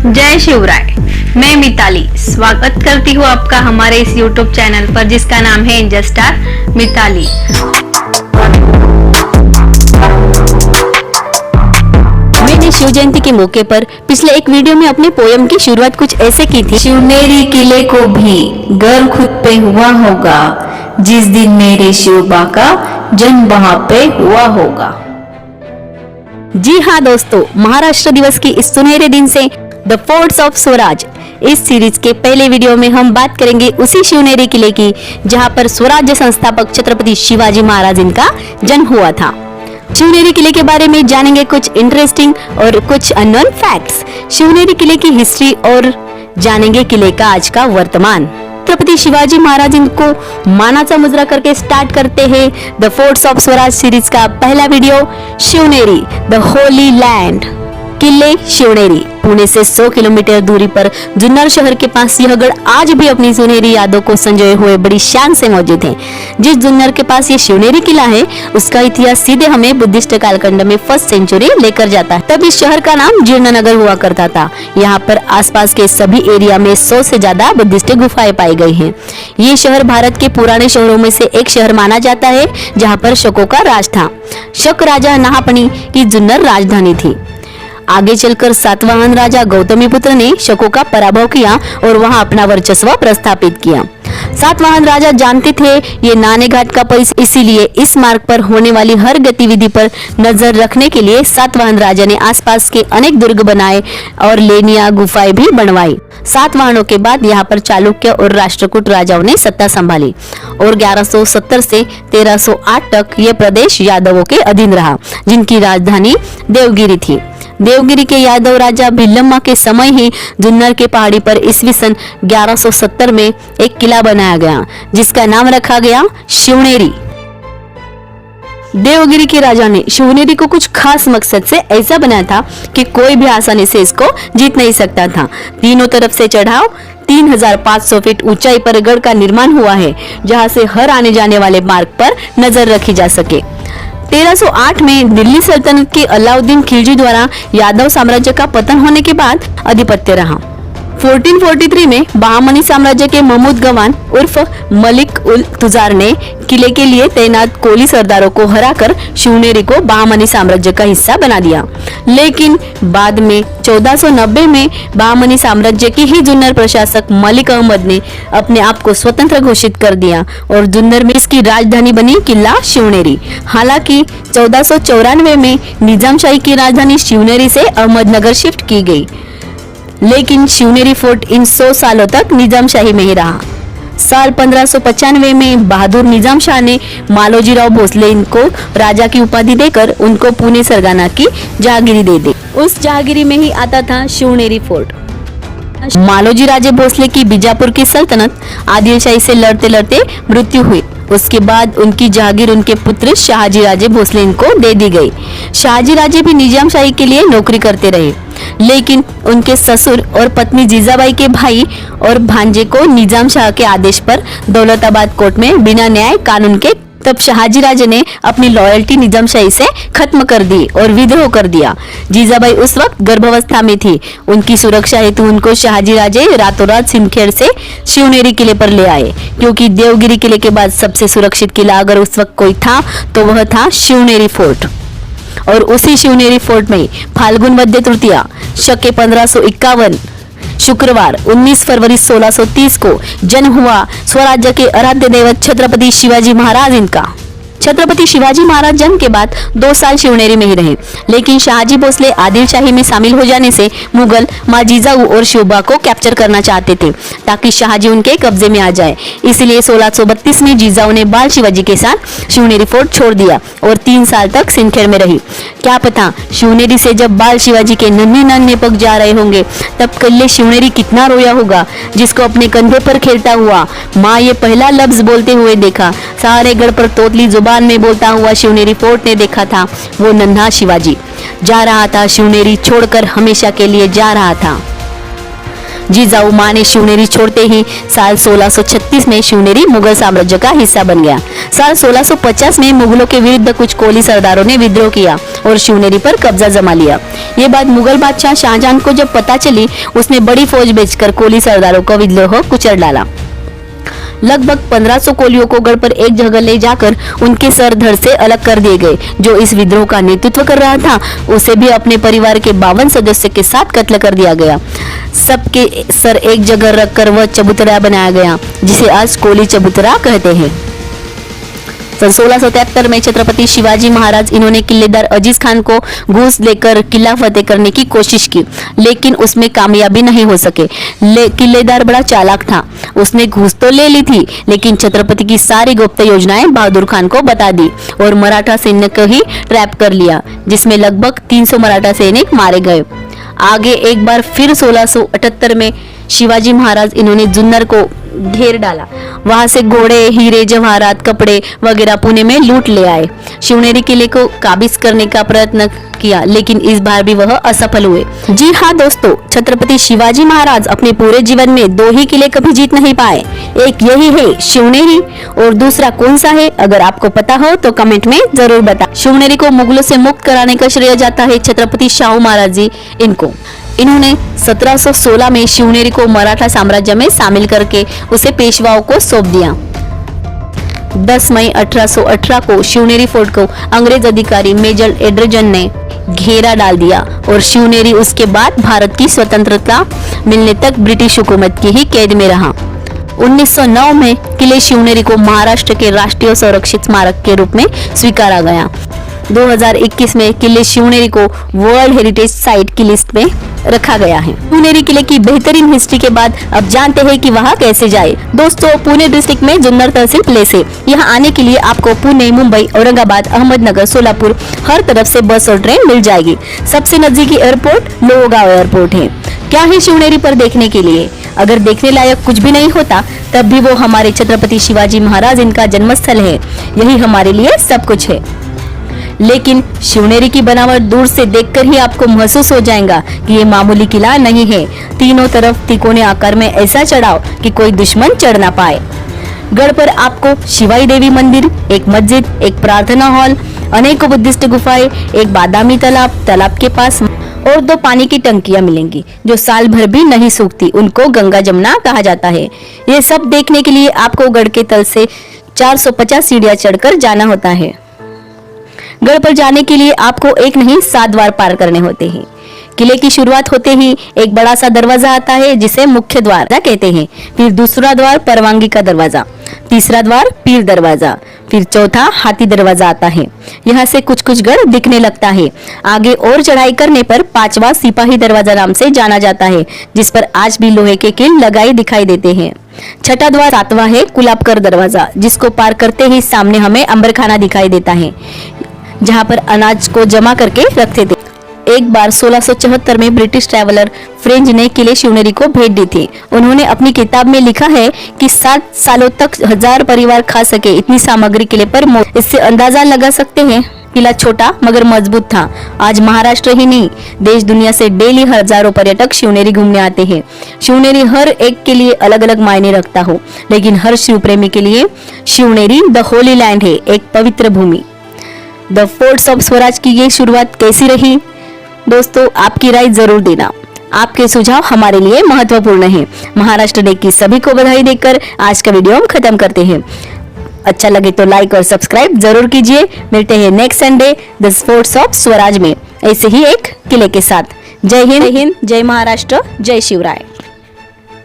जय शिवराय। मैं मिताली स्वागत करती हूँ आपका हमारे इस YouTube चैनल पर जिसका नाम है एंजल स्टार मिताली। मैंने शिव जयंती के मौके पर पिछले एक वीडियो में अपने पोयम की शुरुआत कुछ ऐसे की थी। शिवनेरी किले को भी गर्व खुद पे हुआ होगा, जिस दिन मेरे शिवबा का जन्म वहां पे हुआ होगा। जी हाँ दोस्तों, महाराष्ट्र दिवस की इस सुनहरे दिन से द फोर्ट्स ऑफ स्वराज इस सीरीज के पहले वीडियो में हम बात करेंगे उसी शिवनेरी किले की जहां पर स्वराज्य संस्थापक छत्रपति शिवाजी महाराज इनका जन्म हुआ था। शिवनेरी किले के बारे में जानेंगे कुछ इंटरेस्टिंग और कुछ अननोन फैक्ट्स, शिवनेरी किले की हिस्ट्री और जानेंगे किले का आज का वर्तमान। छत्रपति शिवाजी महाराज इनको मानाचा मुजरा करके स्टार्ट करते हैं the forts of Swaraj series का पहला video Shivneri the Holi land. किले शिवनेरी पुणे से 100 किलोमीटर दूरी पर जुन्नर शहर के पास यह गढ़ आज भी अपनी सुनहरी यादों को संजोए हुए बड़ी शान से मौजूद है। जिस जुन्नर के पास ये शिवनेरी किला है उसका इतिहास सीधे हमें बुद्धिस्ट कालखंड में 1st सेंचुरी लेकर जाता है। तब इस शहर का नाम जीर्णनगर हुआ करता था। यहाँ पर आसपास के सभी एरिया में 100 से ज्यादा बुद्धिस्ट गुफाएं पाई गई हैं। ये शहर भारत के पुराने शहरों में से एक शहर माना जाता है जहाँ पर शकों का राज था। शक राजा नहापनी की जुन्नर राजधानी थी। आगे चलकर सातवाहन राजा गौतमीपुत्र ने शकों का पराभव किया और वहां अपना वर्चस्व प्रस्थापित किया। सातवाहन राजा जानते थे ये नाने घाट का परिसर, इसीलिए इस मार्ग पर होने वाली हर गतिविधि पर नजर रखने के लिए सातवाहन राजा ने आसपास के अनेक दुर्ग बनाए और लेनिया गुफाएं भी बनवाई। सातवाहनों के बाद यहाँ पर चालुक्य और राष्ट्रकूट राजाओं ने सत्ता संभाली और 1170 से 1308 तक ये प्रदेश यादवों के अधीन रहा, जिनकी राजधानी देवगिरी थी। देवगिरी के यादव राजा भिल्लम्मा के समय ही जुन्नर के पहाड़ी पर ईस्वी सन 1170 में एक किला बनाया गया जिसका नाम रखा गया शिवनेरी। देवगिरी के राजा ने शिवनेरी को कुछ खास मकसद से ऐसा बनाया था कि कोई भी आसानी से इसको जीत नहीं सकता था। तीनों तरफ से चढ़ाव 3500 फीट ऊंचाई पर गढ़ का निर्माण हुआ है जहां से हर आने जाने वाले मार्ग पर नजर रखी जा सके। 1308 में दिल्ली सल्तनत के अलाउद्दीन खिलजी द्वारा यादव साम्राज्य का पतन होने के बाद आधिपत्य रहा। 1443 में बहामनी साम्राज्य के महमूद गवान उर्फ मलिक उल तुजार ने किले के लिए तैनात कोली सरदारों को हराकर शिवनेरी को बहामनी साम्राज्य का हिस्सा बना दिया। लेकिन बाद में 1490 में बहामनी साम्राज्य के ही जुन्नर प्रशासक मलिक अहमद ने अपने आप को स्वतंत्र घोषित कर दिया और जुन्नर में इसकी राजधानी बनी किला शिवनेरी। हालांकि 1494 में निजामशाही की राजधानी शिवनेरी से अहमदनगर शिफ्ट की गई, लेकिन शिवनेरी फोर्ट इन 100 सालों तक निजामशाही में ही रहा। साल 1595 में बहादुर निजाम शाह ने मालोजीराव भोसले इनको राजा की उपाधि देकर उनको पुणे सरगाना की जहांगीरी दे दी। उस जहांगीरी में ही आता था शिवनेरी फोर्ट। मालोजी राजे भोसले की बीजापुर की सल्तनत आदिलशाही से लड़ते लड़ते मृत्यु हुई। उसके बाद उनकी जहांगीर उनके पुत्र शाहजी राजे भोसले इनको दे दी गई। शाहजी राजे भी निजामशाही के लिए नौकरी करते रहे, लेकिन उनके ससुर और पत्नी जीजाबाई के भाई और भांजे को निजाम शाह के आदेश पर दौलताबाद कोर्ट में बिना न्याय कानून के तब शाहजी राजे ने अपनी लॉयल्टी निजामशाही से खत्म कर दी और विद्रोह कर दिया। जीजाबाई उस वक्त गर्भावस्था में थी। उनकी सुरक्षा हेतु उनको शाहजी राजे रातों रात सिंदखेड़ से शिवनेरी किले पर ले आए, क्योंकि देवगिरी किले के बाद सबसे सुरक्षित किला अगर उस वक्त कोई था तो वह था शिवनेरी फोर्ट। और उसी शिवनेरी फोर्ट में फाल्गुन वद्य तृतीया शके 1551 शुक्रवार 19 फरवरी 1630 को जन्म हुआ स्वराज्य के आराध्य देवत छत्रपति शिवाजी महाराज इनका। छत्रपति शिवाजी महाराज जन्म के बाद 2 साल शिवनेरी में ही रहे, लेकिन शाहजी भोसले आदिलशाही में शामिल हो जाने से मुगल माँ जीजाऊ और शिवबा को कैप्चर करना चाहते थे ताकि शाहजी उनके कब्जे में आ जाए। इसलिए 1632 में जीजाऊ ने बाल शिवाजी के साथ शिवनेरी फोर्ट छोड़ दिया और 3 साल तक सिंदखेड़ में रही। क्या पता शिवनेरी से जब बाल शिवाजी के नन्हे नन्हे पग जा रहे होंगे तब किले शिवनेरी कितना रोया होगा, जिसको अपने कंधे पर खेलता हुआ माँ ये पहला लफ्ज बोलते हुए देखा। सारे गढ़ पर तोतली जुबान में बोलता हुआ शिवनेरी फोर्ट ने देखा था वो नन्हा शिवाजी जा रहा था, शिवनेरी छोड़कर हमेशा के लिए जा रहा था। जिजाऊ मां ने शिवनेरी छोड़ते ही साल 1636 में शिवनेरी मुगल साम्राज्य का हिस्सा बन गया। साल 1650 में मुगलों के विरुद्ध कुछ कोली सरदारों ने विद्रोह किया और शिवनेरी पर कब्जा जमा लिया। ये बात मुगल बादशाह शाहजहां को जब पता चली, उसने बड़ी फौज भेजकर कोली सरदारों को विद्रोह कुचल डाला। लगभग 1500 कोलियों को गढ़ पर एक जगह ले जाकर उनके सर धड़ से अलग कर दिए गए। जो इस विद्रोह का नेतृत्व कर रहा था, उसे भी अपने परिवार के 52 सदस्यों के साथ कत्ल कर दिया गया। सबके सर एक जगह रखकर वह चबूतरा बनाया गया, जिसे आज कोली चबूतरा कहते हैं। सन 1673 में छत्रपति शिवाजी महाराज इन्होंने किलेदार अजीज खान को घूस लेकर किला फतेह करने की कोशिश की, लेकिन उसमें कामयाबी नहीं हो सके। किलेदार बड़ा चालाक था, उसने घूस तो ले ली थी, लेकिन छत्रपति की सारी गुप्त योजनाएं बहादुर खान को बता दी और मराठा सैन्य को ही ट्रैप कर लिया, जिसमें लगभग 300 मराठा सैनिक मारे गए। आगे एक बार फिर 1678 में शिवाजी महाराज इन्होंने जुन्नर को घेर डाला। वहां से घोड़े, हीरे, जवाहरात, कपड़े वगैरह पुणे में लूट ले आए। शिवनेरी किले को काबिज करने का प्रयत्न किया, लेकिन इस बार भी वह असफल हुए। जी हाँ दोस्तों, छत्रपति शिवाजी महाराज अपने पूरे जीवन में 2 ही किले कभी जीत नहीं पाए। एक यही है शिवनेरी, और दूसरा कौन सा है, अगर आपको पता हो तो कमेंट में जरूर बताएं। शिवनेरी को मुगलों से मुक्त कराने का श्रेय जाता है छत्रपति शाहू महाराज जी इनको। इन्होंने 1716 में शिवनेरी को मराठा साम्राज्य में शामिल करके उसे पेशवाओं को सौंप दिया। 10 मई 1818 को शिवनेरी फोर्ट को अंग्रेज अधिकारी मेजर एड्रजन ने घेरा डाल दिया और शिवनेरी उसके बाद भारत की स्वतंत्रता मिलने तक ब्रिटिश हुकूमत की ही कैद में रहा। 1909 में किले शिवनेरी को महाराष्ट्र के राष्ट्रीय संरक्षित स्मारक के रूप में स्वीकारा गया। 2021 में किले शिवनेरी को वर्ल्ड हेरिटेज साइट की लिस्ट में रखा गया है। शिवनेरी किले की बेहतरीन हिस्ट्री के बाद अब जानते हैं कि वहां कैसे जाए। दोस्तों, पुणे डिस्ट्रिक्ट में जुन्नर तहसील प्लेस है। यहाँ आने के लिए आपको पुणे, मुंबई, औरंगाबाद, अहमदनगर, सोलापुर हर तरफ से बस और ट्रेन मिल जाएगी। सबसे नजदीकी एयरपोर्ट लोहगांव एयरपोर्ट है। क्या है शिवनेरी पर देखने के लिए? अगर देखने लायक कुछ भी नहीं होता, तब भी वो हमारे छत्रपति शिवाजी महाराज इनका जन्मस्थल है। यही हमारे लिए सब कुछ है। लेकिन शिवनेरी की बनावट दूर से देखकर ही आपको महसूस हो जाएगा कि ये मामूली किला नहीं है। तीनों तरफ तिकोने आकार में ऐसा चढ़ाव कि कोई दुश्मन चढ़ ना पाए। गढ़ पर आपको शिवाई देवी मंदिर, एक मस्जिद, एक प्रार्थना हॉल, अनेकों बुद्धिस्ट गुफाएं, एक बादामी तालाब, तालाब के पास और 2 पानी की टंकियां मिलेंगी जो साल भर भी नहीं सूखती। उनको गंगा जमुना कहा जाता है। ये सब देखने के लिए आपको गढ़ के तल से 450 सीढ़ियां चढ़कर जाना होता है। गढ़ पर जाने के लिए आपको एक नहीं 7 द्वार पार करने होते हैं। किले की शुरुआत होते ही एक बड़ा सा दरवाजा आता है, जिसे मुख्य द्वार कहते हैं। फिर दूसरा द्वार परवानगी का दरवाजा, तीसरा द्वार पीर दरवाजा, फिर चौथा हाथी दरवाजा आता है। यहाँ से कुछ कुछ गढ़ दिखने लगता है। आगे और चढ़ाई करने पर 5वां सिपाही दरवाजा नाम से जाना जाता है, जिस पर आज भी लोहे के कील लगाए दिखाई देते हैं। छठा द्वार 7वां है कुलाबकर दरवाजा, जिसको पार करते ही सामने हमें अंबरखाना दिखाई देता है, जहाँ पर अनाज को जमा करके रखते थे। एक बार 1674 में ब्रिटिश ट्रैवलर फ्रेंच ने किले शिवनेरी को भेंट दी थी। उन्होंने अपनी किताब में लिखा है कि 7 सालों तक 1000 परिवार खा सके इतनी सामग्री किले पर मौजूद। इससे अंदाजा लगा सकते हैं किला छोटा मगर मजबूत था। आज महाराष्ट्र ही नहीं, देश दुनिया से डेली हजारों पर्यटक शिवनेरी घूमने आते हैं। शिवनेरी हर एक के लिए अलग अलग मायने रखता हो, लेकिन हर शिव प्रेमी के लिए शिवनेरी द होली लैंड है, एक पवित्र भूमि। द फोर्ट्स ऑफ स्वराज की ये शुरुआत कैसी रही? दोस्तों, आपकी राय जरूर देना। आपके सुझाव हमारे लिए महत्वपूर्ण है। महाराष्ट्र डे की सभी को बधाई देकर आज का वीडियो हम खत्म करते हैं। अच्छा लगे तो लाइक और सब्सक्राइब जरूर कीजिए। मिलते हैं next Sunday the forts of Swaraj में ऐसे ही एक किले के साथ। जय हिंद, जय महाराष्ट्र, जय शिवराय।